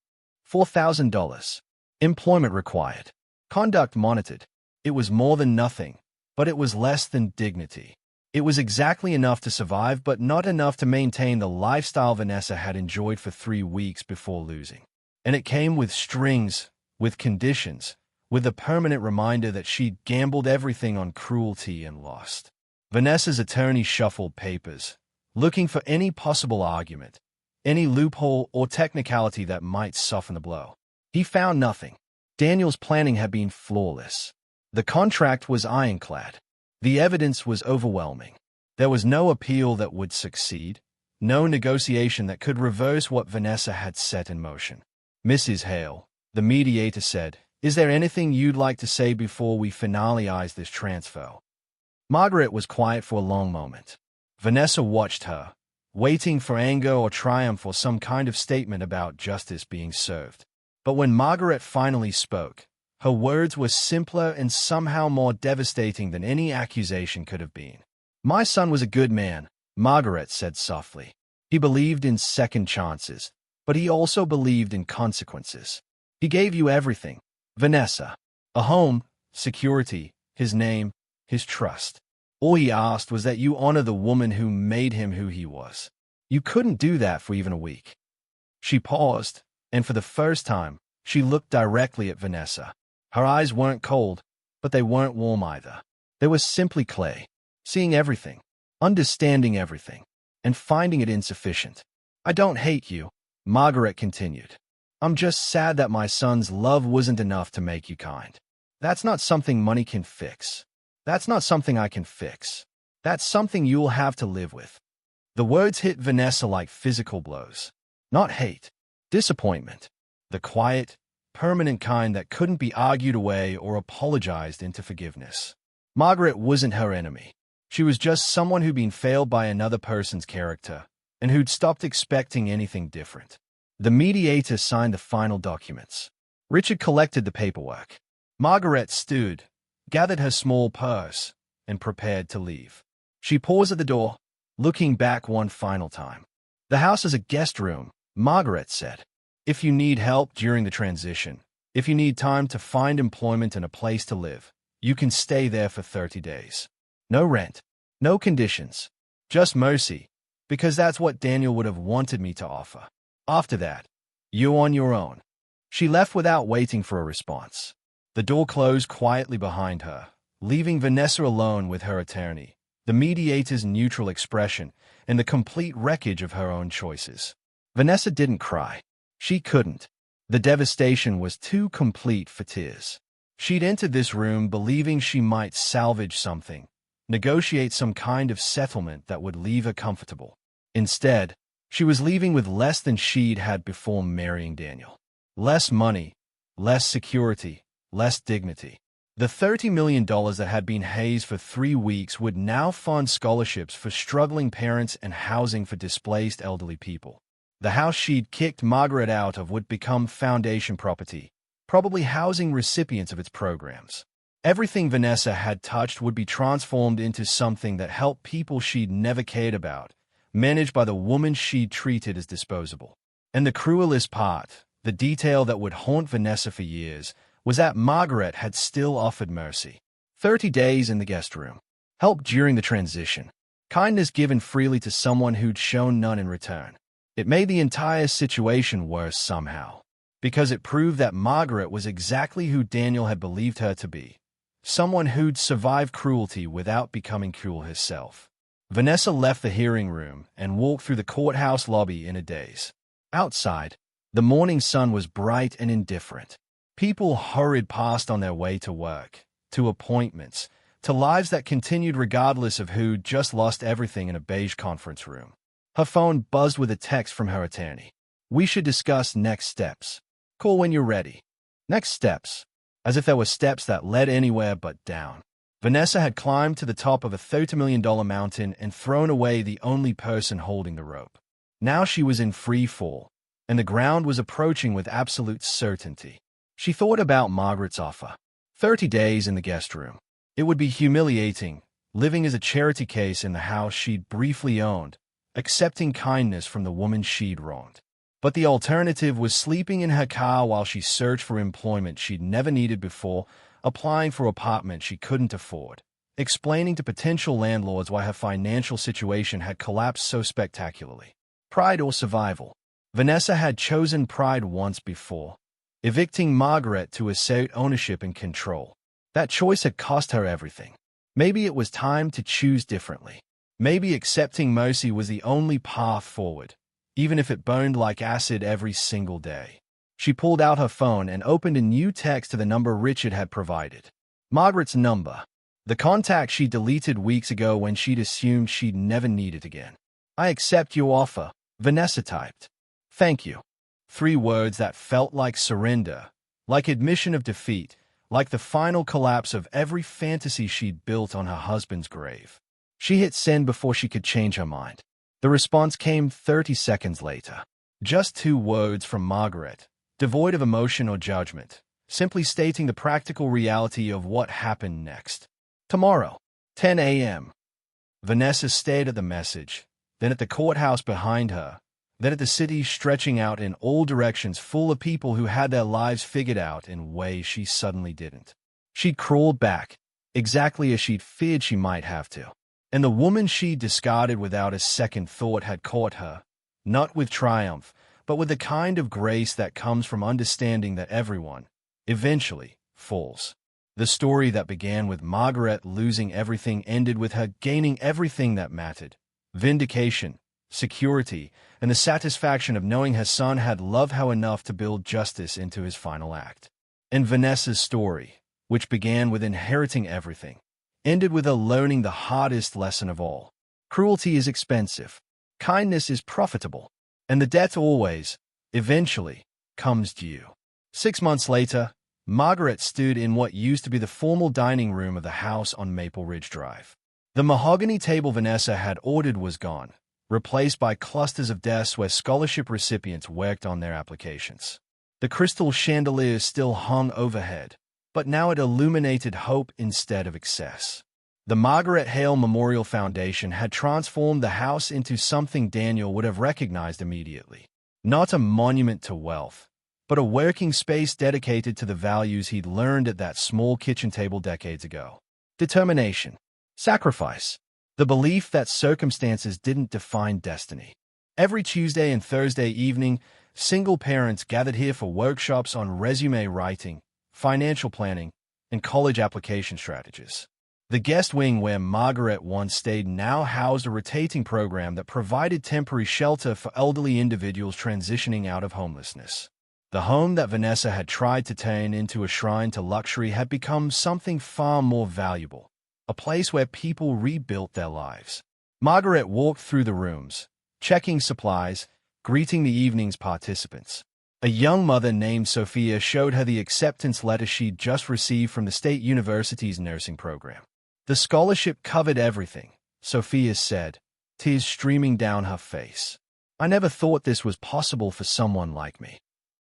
Speaker 1: $4,000. Employment required. Conduct monitored. It was more than nothing, but it was less than dignity. It was exactly enough to survive, but not enough to maintain the lifestyle Vanessa had enjoyed for 3 weeks before losing. And it came with strings, with conditions, with a permanent reminder that she'd gambled everything on cruelty and lost. Vanessa's attorney shuffled papers, looking for any possible argument, any loophole or technicality that might soften the blow. He found nothing. Daniel's planning had been flawless. The contract was ironclad. The evidence was overwhelming. There was no appeal that would succeed, no negotiation that could reverse what Vanessa had set in motion. Mrs. Hale, the mediator said, is there anything you'd like to say before we finalize this transfer? Margaret was quiet for a long moment. Vanessa watched her, waiting for anger or triumph or some kind of statement about justice being served. But when Margaret finally spoke, her words were simpler and somehow more devastating than any accusation could have been. My son was a good man, Margaret said softly. He believed in second chances, but he also believed in consequences. He gave you everything, Vanessa. A home, security, his name, his trust. All he asked was that you honor the woman who made him who he was. You couldn't do that for even a week. She paused, and for the first time, she looked directly at Vanessa. Her eyes weren't cold, but they weren't warm either. They were simply clay, seeing everything, understanding everything, and finding it insufficient. I don't hate you, Margaret continued. I'm just sad that my son's love wasn't enough to make you kind. That's not something money can fix. That's not something I can fix. That's something you'll have to live with. The words hit Vanessa like physical blows. Not hate, disappointment. The quiet, permanent kind that couldn't be argued away or apologized into forgiveness. Margaret wasn't her enemy. She was just someone who'd been failed by another person's character, and who'd stopped expecting anything different. The mediator signed the final documents. Richard collected the paperwork. Margaret stood, gathered her small purse, and prepared to leave. She paused at the door, looking back one final time. The house is a guest room, Margaret said. If you need help during the transition, if you need time to find employment and a place to live, you can stay there for 30 days. No rent, no conditions, just mercy, because that's what Daniel would have wanted me to offer. After that, you're on your own. She left without waiting for a response. The door closed quietly behind her, leaving Vanessa alone with her attorney, the mediator's neutral expression, and the complete wreckage of her own choices. Vanessa didn't cry. She couldn't. The devastation was too complete for tears. She'd entered this room believing she might salvage something, negotiate some kind of settlement that would leave her comfortable. Instead, she was leaving with less than she'd had before marrying Daniel. Less money, less security, less dignity. The $30 million that had been Hayes for 3 weeks would now fund scholarships for struggling parents and housing for displaced elderly people. The house she'd kicked Margaret out of would become foundation property, probably housing recipients of its programs. Everything Vanessa had touched would be transformed into something that helped people she'd never cared about, managed by the woman she'd treated as disposable. And the cruelest part, the detail that would haunt Vanessa for years, was that Margaret had still offered mercy. 30 days in the guest room. Help during the transition. Kindness given freely to someone who'd shown none in return. It made the entire situation worse somehow, because it proved that Margaret was exactly who Daniel had believed her to be. Someone who'd survived cruelty without becoming cruel herself. Vanessa left the hearing room and walked through the courthouse lobby in a daze. Outside, the morning sun was bright and indifferent. People hurried past on their way to work, to appointments, to lives that continued regardless of who'd just lost everything in a beige conference room. Her phone buzzed with a text from her attorney. We should discuss next steps. Call when you're ready. Next steps. As if there were steps that led anywhere but down. Vanessa had climbed to the top of a $30 million mountain and thrown away the only person holding the rope. Now she was in free fall, and the ground was approaching with absolute certainty. She thought about Margaret's offer. 30 days in the guest room. It would be humiliating, living as a charity case in the house she'd briefly owned, accepting kindness from the woman she'd wronged. But the alternative was sleeping in her car while she searched for employment she'd never needed before, applying for apartments she couldn't afford, explaining to potential landlords why her financial situation had collapsed so spectacularly. Pride or survival? Vanessa had chosen pride once before, evicting Margaret to assert ownership and control. That choice had cost her everything. Maybe it was time to choose differently. Maybe accepting mercy was the only path forward, even if it burned like acid every single day. She pulled out her phone and opened a new text to the number Richard had provided. Margaret's number. The contact she deleted weeks ago when she'd assumed she'd never need it again. I accept your offer, Vanessa typed. Thank you. 3 words that felt like surrender, like admission of defeat, like the final collapse of every fantasy she'd built on her husband's grave. She hit send before she could change her mind. The response came 30 seconds later. Just 2 words from Margaret, devoid of emotion or judgment, simply stating the practical reality of what happened next. Tomorrow, 10 a.m. Vanessa stared at the message, then at the courthouse behind her, then at the city stretching out in all directions full of people who had their lives figured out in ways she suddenly didn't. She'd crawled back, exactly as she'd feared she might have to. And the woman she discarded without a second thought had caught her, not with triumph, but with the kind of grace that comes from understanding that everyone, eventually, falls. The story that began with Margaret losing everything ended with her gaining everything that mattered: vindication, security, and the satisfaction of knowing her son had loved her enough to build justice into his final act. And Vanessa's story, which began with inheriting everything, ended with her learning the hardest lesson of all. Cruelty is expensive, kindness is profitable, and the debt always, eventually, comes due. 6 months later, Margaret stood in what used to be the formal dining room of the house on Maple Ridge Drive. The mahogany table Vanessa had ordered was gone, replaced by clusters of desks where scholarship recipients worked on their applications. The crystal chandelier still hung overhead, but now it illuminated hope instead of excess. The Margaret Hale Memorial Foundation had transformed the house into something Daniel would have recognized immediately. Not a monument to wealth, but a working space dedicated to the values he'd learned at that small kitchen table decades ago. Determination, sacrifice, the belief that circumstances didn't define destiny. Every Tuesday and Thursday evening, single parents gathered here for workshops on resume writing, financial planning, and college application strategies. The guest wing where Margaret once stayed now housed a rotating program that provided temporary shelter for elderly individuals transitioning out of homelessness. The home that Vanessa had tried to turn into a shrine to luxury had become something far more valuable, a place where people rebuilt their lives. Margaret walked through the rooms, checking supplies, greeting the evening's participants. A young mother named Sophia showed her the acceptance letter she'd just received from the State University's nursing program. The scholarship covered everything, Sophia said, tears streaming down her face. I never thought this was possible for someone like me.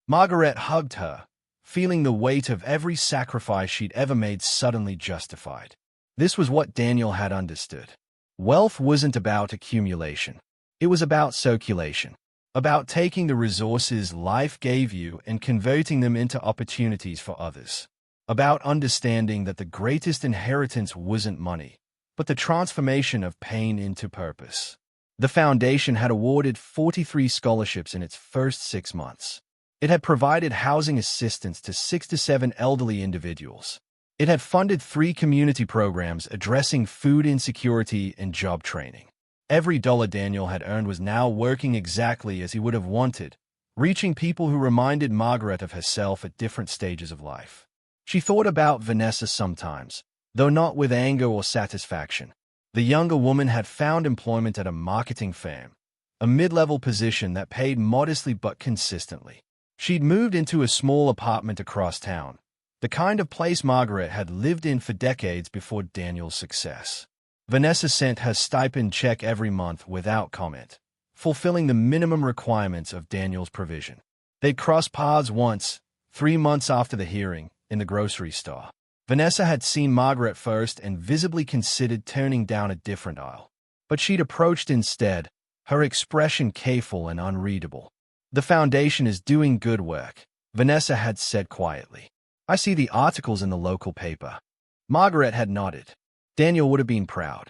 Speaker 1: Margaret hugged her, feeling the weight of every sacrifice she'd ever made suddenly justified. This was what Daniel had understood. Wealth wasn't about accumulation. It was about circulation. About taking the resources life gave you and converting them into opportunities for others. About understanding that the greatest inheritance wasn't money, but the transformation of pain into purpose. The foundation had awarded 43 scholarships in its first 6 months. It had provided housing assistance to 6 to 7 elderly individuals. It had funded 3 community programs addressing food insecurity and job training. Every dollar Daniel had earned was now working exactly as he would have wanted, reaching people who reminded Margaret of herself at different stages of life. She thought about Vanessa sometimes, though not with anger or satisfaction. The younger woman had found employment at a marketing firm, a mid-level position that paid modestly but consistently. She'd moved into a small apartment across town, the kind of place Margaret had lived in for decades before Daniel's success. Vanessa sent her stipend check every month without comment, fulfilling the minimum requirements of Daniel's provision. They'd crossed paths once, 3 months after the hearing, in the grocery store. Vanessa had seen Margaret first and visibly considered turning down a different aisle. But she'd approached instead, her expression careful and unreadable. The foundation is doing good work, Vanessa had said quietly. I see the articles in the local paper. Margaret had nodded. Daniel would have been proud.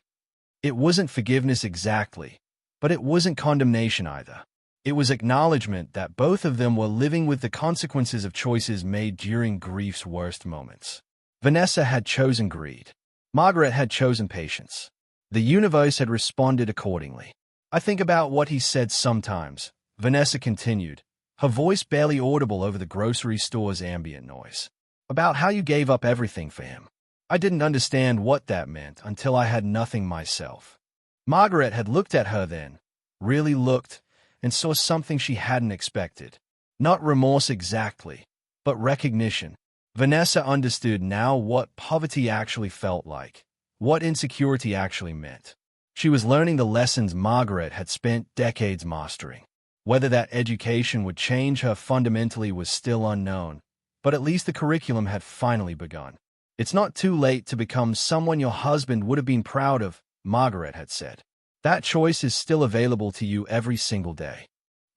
Speaker 1: It wasn't forgiveness exactly, but it wasn't condemnation either. It was acknowledgement that both of them were living with the consequences of choices made during grief's worst moments. Vanessa had chosen greed. Margaret had chosen patience. The universe had responded accordingly. I think about what he said sometimes, Vanessa continued, her voice barely audible over the grocery store's ambient noise. About how you gave up everything for him. I didn't understand what that meant until I had nothing myself. Margaret had looked at her then, really looked, and saw something she hadn't expected. Not remorse exactly, but recognition. Vanessa understood now what poverty actually felt like, what insecurity actually meant. She was learning the lessons Margaret had spent decades mastering. Whether that education would change her fundamentally was still unknown, but at least the curriculum had finally begun. It's not too late to become someone your husband would have been proud of, Margaret had said. That choice is still available to you every single day.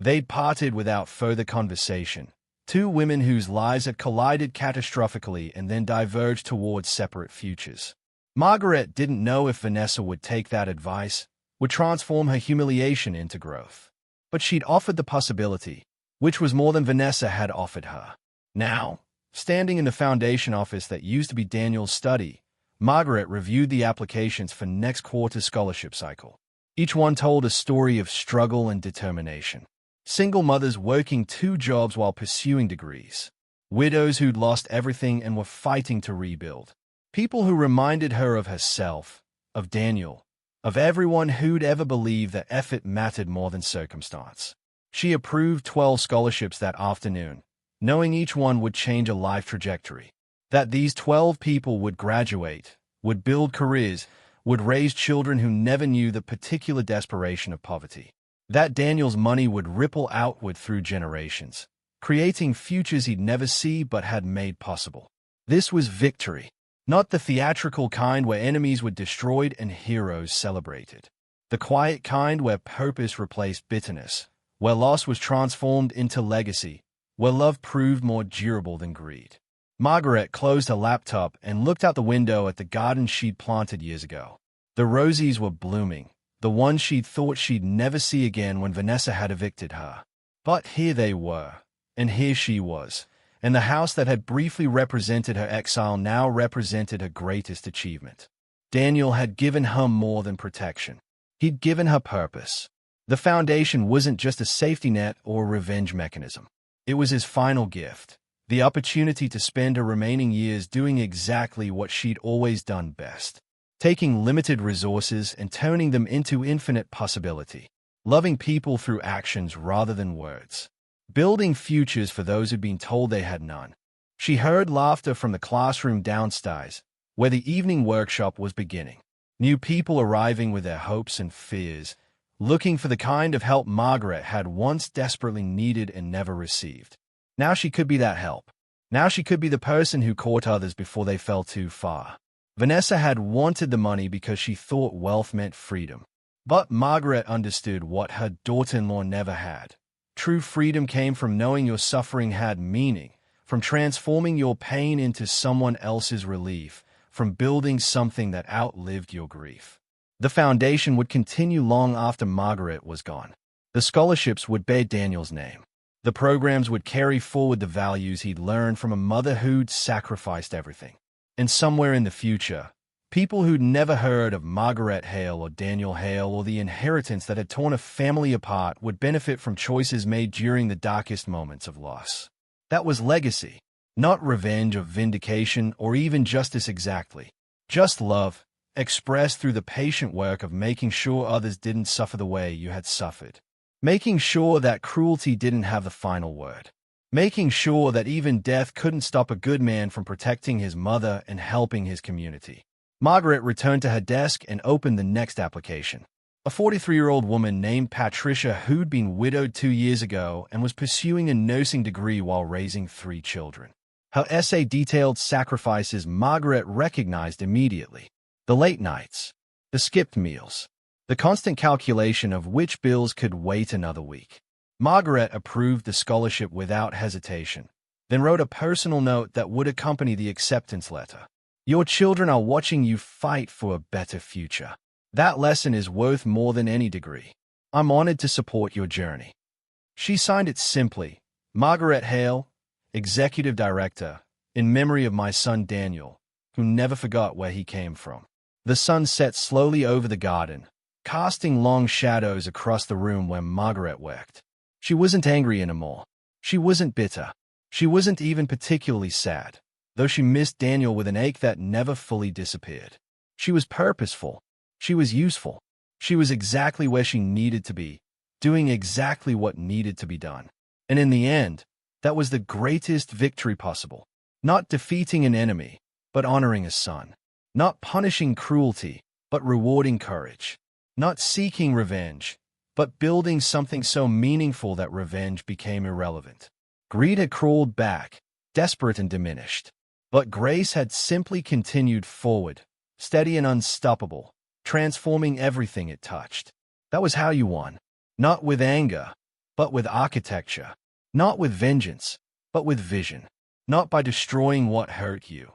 Speaker 1: They'd parted without further conversation, two women whose lives had collided catastrophically and then diverged towards separate futures. Margaret didn't know if Vanessa would take that advice, would transform her humiliation into growth. But she'd offered the possibility, which was more than Vanessa had offered her. Now, standing in the foundation office that used to be Daniel's study, Margaret reviewed the applications for next quarter's scholarship cycle. Each one told a story of struggle and determination. Single mothers working 2 jobs while pursuing degrees. Widows who'd lost everything and were fighting to rebuild. People who reminded her of herself, of Daniel, of everyone who'd ever believed that effort mattered more than circumstance. She approved 12 scholarships that afternoon, knowing each one would change a life trajectory. That these 12 people would graduate, would build careers, would raise children who never knew the particular desperation of poverty. That Daniel's money would ripple outward through generations, creating futures he'd never see but had made possible. This was victory, not the theatrical kind where enemies were destroyed and heroes celebrated. The quiet kind where purpose replaced bitterness, where loss was transformed into legacy, where love proved more durable than greed. Margaret closed her laptop and looked out the window at the garden she'd planted years ago. The rosies were blooming, the ones she'd thought she'd never see again when Vanessa had evicted her. But here they were, and here she was, and the house that had briefly represented her exile now represented her greatest achievement. Daniel had given her more than protection. He'd given her purpose. The foundation wasn't just a safety net or a revenge mechanism. It was his final gift. The opportunity to spend her remaining years doing exactly what she'd always done best. Taking limited resources and turning them into infinite possibility. Loving people through actions rather than words. Building futures for those who'd been told they had none. She heard laughter from the classroom downstairs, where the evening workshop was beginning. New people arriving with their hopes and fears, looking for the kind of help Margaret had once desperately needed and never received. Now she could be that help. Now she could be the person who caught others before they fell too far. Vanessa had wanted the money because she thought wealth meant freedom. But Margaret understood what her daughter-in-law never had. True freedom came from knowing your suffering had meaning, from transforming your pain into someone else's relief, from building something that outlived your grief. The foundation would continue long after Margaret was gone. The scholarships would bear Daniel's name. The programs would carry forward the values he'd learned from a mother who'd sacrificed everything. And somewhere in the future, people who'd never heard of Margaret Hale or Daniel Hale or the inheritance that had torn a family apart would benefit from choices made during the darkest moments of loss. That was legacy, not revenge or vindication or even justice exactly. Just love, expressed through the patient work of making sure others didn't suffer the way you had suffered. Making sure that cruelty didn't have the final word. Making sure that even death couldn't stop a good man from protecting his mother and helping his community. Margaret returned to her desk and opened the next application. A 43-year-old woman named Patricia who'd been widowed 2 years ago and was pursuing a nursing degree while raising 3 children. Her essay detailed sacrifices Margaret recognized immediately. The late nights, the skipped meals, the constant calculation of which bills could wait another week. Margaret approved the scholarship without hesitation, then wrote a personal note that would accompany the acceptance letter. Your children are watching you fight for a better future. That lesson is worth more than any degree. I'm honored to support your journey. She signed it simply, Margaret Hale, Executive Director, in memory of my son Daniel, who never forgot where he came from. The sun set slowly over the garden, casting long shadows across the room where Margaret worked. She wasn't angry anymore. She wasn't bitter. She wasn't even particularly sad, though she missed Daniel with an ache that never fully disappeared. She was purposeful. She was useful. She was exactly where she needed to be, doing exactly what needed to be done. And in the end, that was the greatest victory possible. Not defeating an enemy, but honoring a son. Not punishing cruelty, but rewarding courage. Not seeking revenge, but building something so meaningful that revenge became irrelevant. Greed had crawled back, desperate and diminished. But grace had simply continued forward, steady and unstoppable, transforming everything it touched. That was how you won. Not with anger, but with architecture. Not with vengeance, but with vision. Not by destroying what hurt you,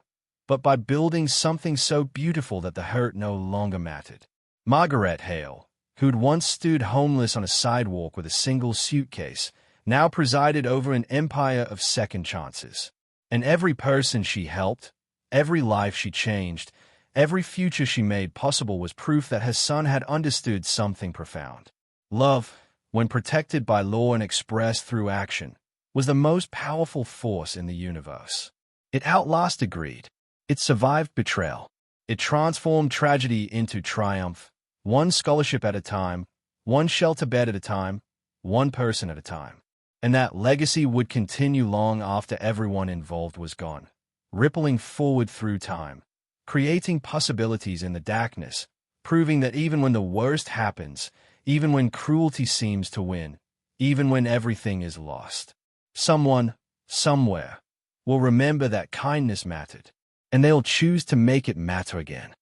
Speaker 1: but by building something so beautiful that the hurt no longer mattered. Margaret Hale, who'd once stood homeless on a sidewalk with a single suitcase, now presided over an empire of second chances. And every person she helped, every life she changed, every future she made possible was proof that her son had understood something profound. Love, when protected by law and expressed through action, was the most powerful force in the universe. It outlasted greed. It survived betrayal. It transformed tragedy into triumph, one scholarship at a time, one shelter bed at a time, one person at a time. And that legacy would continue long after everyone involved was gone, rippling forward through time, creating possibilities in the darkness, proving that even when the worst happens, even when cruelty seems to win, even when everything is lost, someone, somewhere, will remember that kindness mattered, and they'll choose to make it matter again.